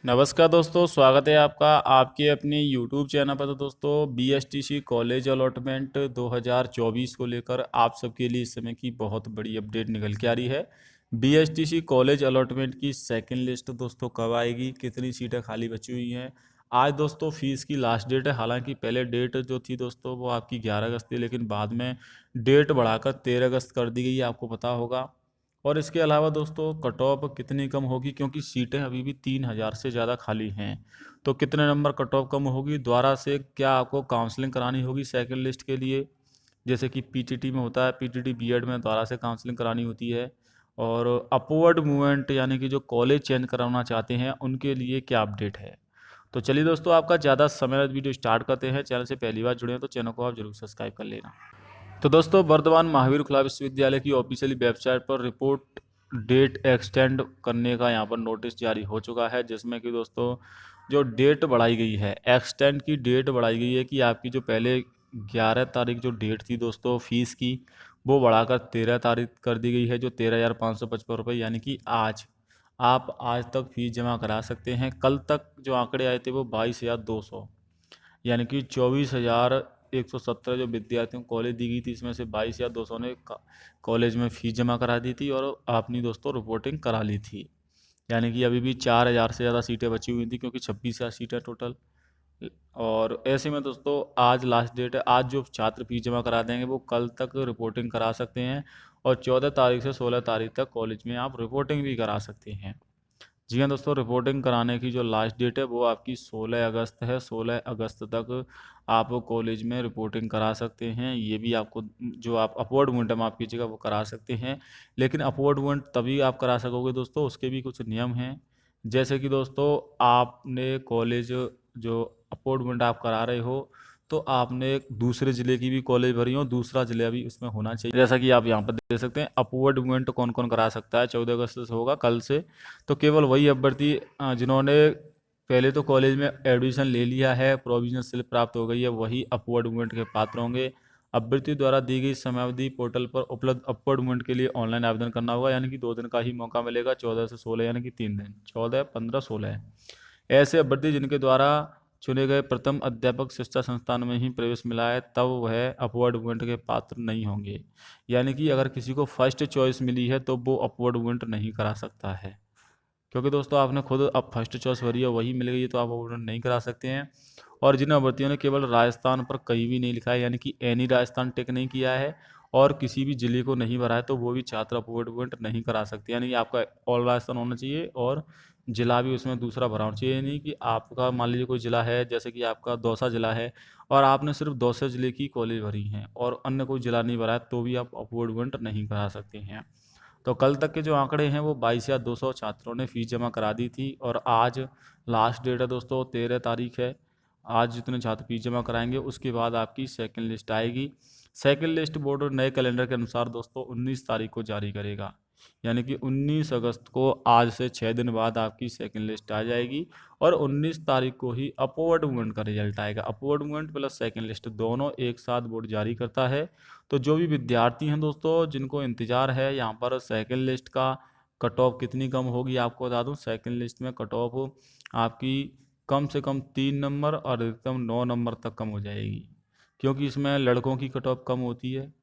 नमस्कार दोस्तों, स्वागत है आपका आपके अपने यूट्यूब चैनल पर। तो दोस्तों, बीएसटीसी कॉलेज अलॉटमेंट 2024 को लेकर आप सबके लिए इस समय की बहुत बड़ी अपडेट निकल के आ रही है। बीएसटीसी कॉलेज अलॉटमेंट की सेकंड लिस्ट दोस्तों कब आएगी, कितनी सीटें खाली बची हुई हैं। आज दोस्तों फीस की लास्ट डेट है। हालांकि पहले डेट जो थी दोस्तों वो आपकी 11 अगस्त थी, लेकिन बाद में डेट बढ़ाकर 13 अगस्त कर दी गई है, आपको पता होगा। और इसके अलावा दोस्तों कट ऑफ कितनी कम होगी, क्योंकि सीटें अभी भी 3,000 से ज़्यादा खाली हैं। तो कितने नंबर कट ऑफ कम होगी, दोबारा से क्या आपको काउंसलिंग करानी होगी सेकंड लिस्ट के लिए, जैसे कि पीटीटी में होता है। पीटीटी बीएड में दोबारा से काउंसलिंग करानी होती है। और अपवर्ड मूवमेंट यानी कि जो कॉलेज चेंज कराना चाहते हैं उनके लिए क्या अपडेट है। तो चलिए दोस्तों, आपका ज़्यादा समय वीडियो स्टार्ट करते हैं। चैनल से पहली बार जुड़े हैं तो चैनल को आप जरूर सब्सक्राइब कर लेना। तो दोस्तों, वर्धमान महावीर खुला विश्वविद्यालय की ऑफिशियली वेबसाइट पर रिपोर्ट डेट एक्सटेंड करने का यहाँ पर नोटिस जारी हो चुका है, जिसमें कि दोस्तों जो डेट बढ़ाई गई है, एक्सटेंड की डेट बढ़ाई गई है कि आपकी जो पहले 11 तारीख जो डेट थी दोस्तों फीस की, वो बढ़ाकर 13 तारीख कर दी गई है, जो 13,555 रुपये, यानी कि आप आज तक फीस जमा करा सकते हैं। कल तक जो आंकड़े आए थे वो 22,200, यानी कि 24,117 जो विद्यार्थियों को कॉलेज दी गई थी, इसमें से 22,200 ने कॉलेज में फ़ीस जमा करा दी थी और अपनी दोस्तों रिपोर्टिंग करा ली थी। यानी कि अभी भी 4,000 से ज़्यादा सीटें बची हुई थी, क्योंकि 26,000 सीटें टोटल। और ऐसे में दोस्तों आज लास्ट डेट है। आज जो छात्र फीस जमा करा देंगे वो कल तक रिपोर्टिंग करा सकते हैं, और 14 तारीख से 16 तारीख तक कॉलेज में आप रिपोर्टिंग भी करा सकते हैं। जी हाँ दोस्तों, रिपोर्टिंग कराने की जो लास्ट डेट है वो आपकी 16 अगस्त है। 16 अगस्त तक आप कॉलेज में रिपोर्टिंग करा सकते हैं। ये भी आपको जो आप अपवर्ड मूवमेंट माफ़ कीजिएगा वो करा सकते हैं। लेकिन अपवर्ड मूवमेंट तभी आप करा सकोगे दोस्तों, उसके भी कुछ नियम हैं। जैसे कि दोस्तों आपने कॉलेज जो अपवर्ड मूवमेंट आप करा रहे हो, तो आपने एक दूसरे ज़िले की भी कॉलेज भरी हो, दूसरा ज़िला भी उसमें होना चाहिए। जैसा कि आप यहाँ पर देख सकते हैं, अपवर्ड मूवमेंट कौन कौन करा सकता है। 14 अगस्त से होगा, कल से। तो केवल वही अभ्यर्थी जिन्होंने पहले तो कॉलेज में एडमिशन ले लिया है, प्रोविजनल स्लिप प्राप्त हो गई है, वही अपवर्ड मूवमेंट के पात्र होंगे। अभ्यर्थी द्वारा दी गई समयावधि पोर्टल पर उपलब्ध अपवर्ड मूवमेंट के लिए ऑनलाइन आवेदन करना होगा, यानी कि 2 दिन का ही मौका मिलेगा, 14 से 16, यानी कि 3 दिन, 14, 15, 16। ऐसे अभ्यर्थी जिनके द्वारा चुने गए प्रथम अध्यापक शिक्षा संस्थान में ही प्रवेश मिला है, तब वह अपवर्ड मूवमेंट के पात्र नहीं होंगे। यानी कि अगर किसी को फर्स्ट चॉइस मिली है तो वो अपवर्ड मूवमेंट नहीं करा सकता है, क्योंकि दोस्तों आपने खुद अब फर्स्ट चॉइस भरी है, वही मिल गई है, तो आप अपवर्ड नहीं करा सकते हैं। और जिन अभ्यर्थियों ने केवल राजस्थान पर कहीं भी नहीं लिखा है, यानी कि एनी राजस्थान टिक नहीं किया है, और किसी भी जिले को नहीं भरा है, तो वो भी छात्र अपवर्ड मूवमेंट नहीं करा सकते। यानी कि आपका ऑल राजस्थान होना चाहिए और जिला भी उसमें दूसरा भरा होना चाहिए। नहीं कि आपका मान लीजिए कोई ज़िला है, जैसे कि आपका दौसा ज़िला है, और आपने सिर्फ दौसा ज़िले की कॉलेज भरी हैं और अन्य कोई ज़िला नहीं भरा है, तो भी आप अपवर्ड मूवमेंट नहीं करा सकते हैं। तो कल तक के जो आंकड़े हैं वो 22,200 छात्रों ने फीस जमा करा दी थी, और आज लास्ट डेट है दोस्तों, 13 तारीख है। आज जितने छात्र फीस जमा कराएंगे उसके बाद आपकी सेकंड लिस्ट आएगी। सेकंड लिस्ट बोर्ड नए कैलेंडर के अनुसार दोस्तों 19 तारीख को जारी करेगा, यानी कि 19 अगस्त को आज से 6 दिन बाद आपकी सेकंड लिस्ट आ जाएगी, और 19 तारीख को ही अपवर्ड मूवमेंट का रिजल्ट आएगा। Upward movement plus second list दोनों एक साथ बोर्ड जारी करता है। तो जो भी विद्यार्थी हैं दोस्तों जिनको इंतज़ार है यहाँ पर सेकंड लिस्ट का, कट ऑफ कितनी कम होगी आपको बता दूं। सेकंड लिस्ट में कट ऑफ आपकी कम से कम 3 नंबर और अधिकतम 9 नंबर तक कम हो जाएगी, क्योंकि इसमें लड़कों की कट ऑफ कम होती है,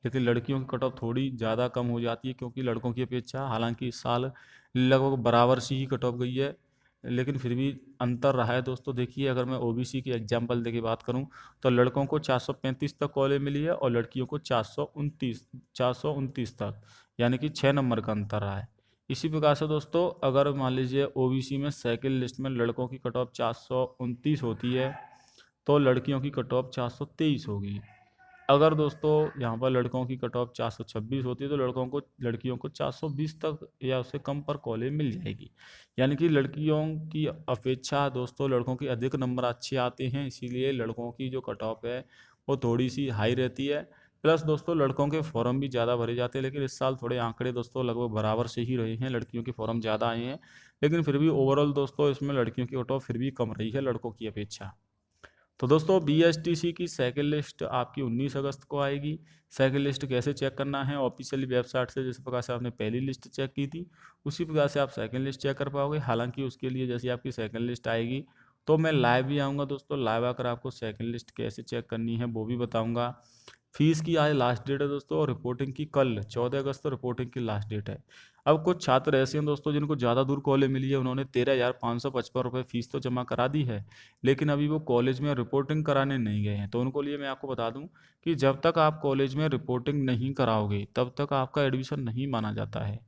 लेकिन लड़कियों की कट ऑफ थोड़ी ज़्यादा कम हो जाती है, क्योंकि लड़कों की अपेक्षा हालांकि इस साल लगभग बराबर सी ही कट ऑफ गई है, लेकिन फिर भी अंतर रहा है दोस्तों। देखिए, अगर मैं ओबीसी की एग्जांपल देके बात करूं, तो लड़कों को 435 तक कॉलेज मिली है, और लड़कियों को 429 तक, यानी कि 6 नंबर का अंतर रहा है। इसी प्रकार से दोस्तों अगर मान लीजिए ओबीसी में सेकंड लिस्ट में लड़कों की कट ऑफ 429 होती है, तो लड़कियों की कट ऑफ 423 होगी। अगर दोस्तों यहाँ पर लड़कों की कट ऑफ 426 होती है, तो लड़कियों को 420 तक या उससे कम पर कॉलेज मिल जाएगी। यानी कि लड़कियों की अपेक्षा दोस्तों लड़कों के अधिक नंबर अच्छे आते हैं, इसीलिए लड़कों की जो कट ऑफ है वो थोड़ी सी हाई रहती है। प्लस दोस्तों लड़कों के फॉर्म भी ज़्यादा भरे जाते हैं, लेकिन इस साल थोड़े आंकड़े दोस्तों लगभग बराबर से ही रहे हैं, लड़कियों के फॉर्म ज़्यादा आए हैं, लेकिन फिर भी ओवरऑल दोस्तों इसमें लड़कियों की कट ऑफ फिर भी कम रही है लड़कों की अपेक्षा। तो दोस्तों बीएसटीसी की सेकंड लिस्ट आपकी 19 अगस्त को आएगी। सेकंड लिस्ट कैसे चेक करना है, ऑफिशियली वेबसाइट से जिस प्रकार से आपने पहली लिस्ट चेक की थी उसी प्रकार से आप सेकंड लिस्ट चेक कर पाओगे। हालांकि उसके लिए जैसे आपकी सेकंड लिस्ट आएगी तो मैं लाइव भी आऊँगा दोस्तों, लाइव आकर आपको सेकंड लिस्ट कैसे चेक करनी है वो भी बताऊँगा। फीस की आज लास्ट डेट है दोस्तों, और रिपोर्टिंग की कल 14 अगस्त तो रिपोर्टिंग की लास्ट डेट है। अब कुछ छात्र ऐसे हैं दोस्तों जिनको ज़्यादा दूर कॉलेज मिली है, उन्होंने 13,555 रुपये फीस तो जमा करा दी है, लेकिन अभी वो कॉलेज में रिपोर्टिंग कराने नहीं गए हैं। तो उनको लिए मैं आपको बता दूं कि जब तक आप कॉलेज में रिपोर्टिंग नहीं कराओगे तब तक आपका एडमिशन नहीं माना जाता है।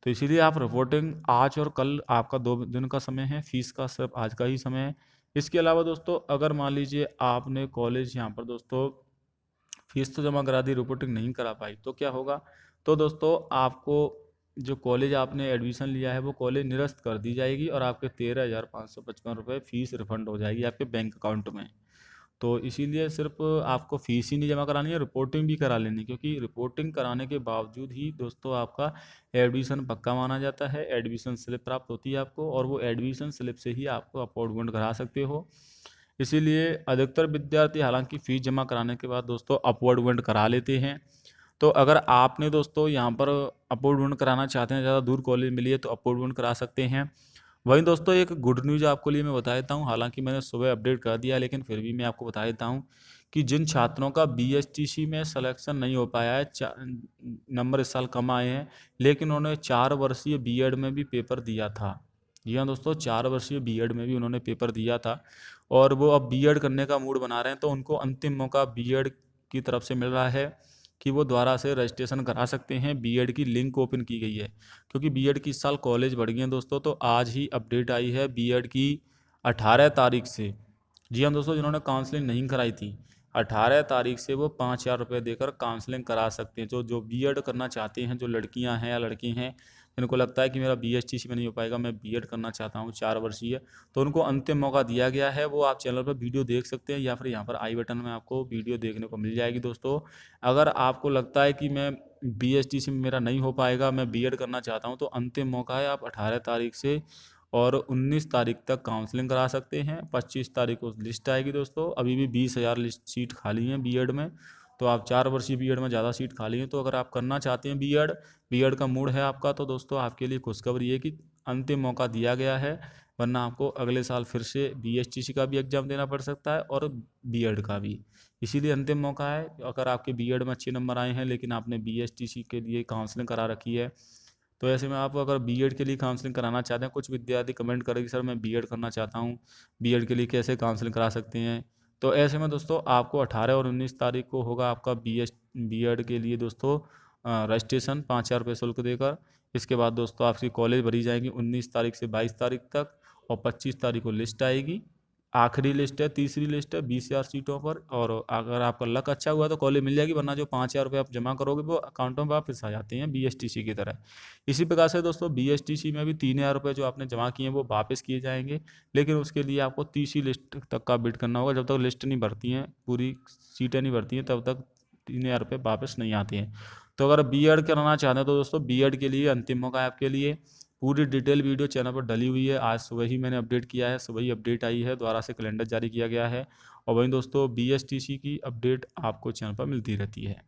तो इसीलिए आप रिपोर्टिंग आज और कल, आपका 2 दिन का समय है, फीस का सिर्फ आज का ही समय है। इसके अलावा दोस्तों अगर मान लीजिए आपने कॉलेज यहाँ पर दोस्तों फीस तो जमा करा दी, रिपोर्टिंग नहीं करा पाई, तो क्या होगा? तो दोस्तों आपको जो कॉलेज आपने एडमिशन लिया है वो कॉलेज निरस्त कर दी जाएगी और आपके 13,555 रुपये फीस रिफंड हो जाएगी आपके बैंक अकाउंट में। तो इसीलिए सिर्फ आपको फीस ही नहीं जमा करानी है, रिपोर्टिंग भी करा लेनी, क्योंकि रिपोर्टिंग कराने के बावजूद ही दोस्तों आपका एडमिशन पक्का माना जाता है। एडमिशन स्लिप प्राप्त होती है आपको, और वो एडमिशन स्लिप से ही आपको अपॉइंटमेंट करा सकते हो। इसीलिए अधिकतर विद्यार्थी हालांकि फ़ीस जमा कराने के बाद दोस्तों अपॉइंटमेंट करा लेते हैं। तो अगर आपने दोस्तों यहाँ पर अपॉइंटमेंट कराना चाहते हैं, ज़्यादा दूर कॉलेज मिली है तो अपॉइंटमेंट करा सकते हैं। वहीं दोस्तों एक गुड न्यूज़ आपको लिए मैं बता देता हूँ, हालांकि मैंने सुबह अपडेट कर दिया है लेकिन फिर भी मैं आपको बता देता हूँ कि जिन छात्रों का बीएसटीसी में सिलेक्शन नहीं हो पाया है, नंबर इस साल कम आए हैं, लेकिन उन्होंने 4 वर्षीय बीएड में भी पेपर दिया था। जी हाँ दोस्तों, 4 वर्षीय बीएड में भी उन्होंने पेपर दिया था और वो अब बीएड करने का मूड बना रहे हैं, तो उनको अंतिम मौका बीएड की तरफ से मिल रहा है कि वो दोबारा से रजिस्ट्रेशन करा सकते हैं। बीएड की लिंक ओपन की गई है, क्योंकि बीएड की इस साल कॉलेज बढ़ गए हैं दोस्तों। तो आज ही अपडेट आई है बीएड की 18 तारीख से। जी हाँ दोस्तों, जिन्होंने काउंसलिंग नहीं कराई थी 18 तारीख से वो 5,000 रुपये देकर काउंसलिंग करा सकते हैं। जो जो बीएड करना चाहते हैं, जो लड़कियां हैं या लड़के हैं जिनको लगता है कि मेरा बीएसटीसी में नहीं हो पाएगा, मैं बीएड करना चाहता हूँ 4 वर्षीय, तो उनको अंतिम मौका दिया गया है। वो आप चैनल पर वीडियो देख सकते हैं या फिर यहाँ पर आई बटन में आपको वीडियो देखने को मिल जाएगी दोस्तों। अगर आपको लगता है कि मैं बीएसटीसी में मेरा नहीं हो पाएगा, मैं बीएड करना चाहता हूँ, तो अंतिम मौका है, आप 18 तारीख से और 19 तारीख तक काउंसलिंग करा सकते हैं। 25 तारीख को लिस्ट आएगी दोस्तों। अभी भी 20,000 लिस्ट सीट खाली हैं बीएड में, तो आप 4 वर्षीय बीएड में ज़्यादा सीट खाली हैं। तो अगर आप करना चाहते हैं बीएड, बीएड का मूड है आपका, तो दोस्तों आपके लिए खुशखबरी है कि अंतिम मौका दिया गया है, वरना आपको अगले साल फिर से बीएसटीसी का भी एग्ज़ाम देना पड़ सकता है और बीएड का भी। इसीलिए अंतिम मौका है। अगर आपके बीएड में अच्छे नंबर आए हैं लेकिन आपने बीएसटीसी के लिए काउंसलिंग करा रखी है, तो ऐसे में आप अगर बीएड के लिए काउंसलिंग कराना चाहते हैं, कुछ विद्यार्थी कमेंट करें कि सर मैं बीएड करना चाहता हूँ, बीएड के लिए कैसे काउंसलिंग करा सकते हैं। तो ऐसे में दोस्तों आपको 18 और 19 तारीख को होगा आपका बीएड के लिए दोस्तों रजिस्ट्रेशन 5,000 रुपये शुल्क देकर। इसके बाद दोस्तों आपकी कॉलेज भरी जाएंगी 19 तारीख से 22 तारीख तक, और 25 तारीख को लिस्ट आएगी। आखिरी लिस्ट है, तीसरी लिस्ट है 20,000 सीटों पर, और अगर आपका लक अच्छा हुआ तो कॉलेज मिल जाएगी, वरना जो 5,000 रुपये आप जमा करोगे वो अकाउंटों में वापस आ जाते हैं बीएसटीसी की तरह। इसी प्रकार से दोस्तों बीएसटीसी में भी 3,000 रुपये जो आपने जमा किए हैं वो वापस किए जाएंगे, लेकिन उसके लिए आपको तीसरी लिस्ट तक का बिड करना होगा। जब तक लिस्ट नहीं भरती हैं, पूरी सीटें नहीं भरती हैं, तब तक 3,000 रुपये वापस नहीं आते हैं। तो अगर बीएड कराना चाहते हैं तो दोस्तों बीएड के लिए अंतिम मौका है आपके लिए। पूरी डिटेल वीडियो चैनल पर डली हुई है, आज सुबह ही मैंने अपडेट किया है, सुबह ही अपडेट आई है, दोबारा से कैलेंडर जारी किया गया है। और वहीं दोस्तों बीएसटीसी की अपडेट आपको चैनल पर मिलती रहती है।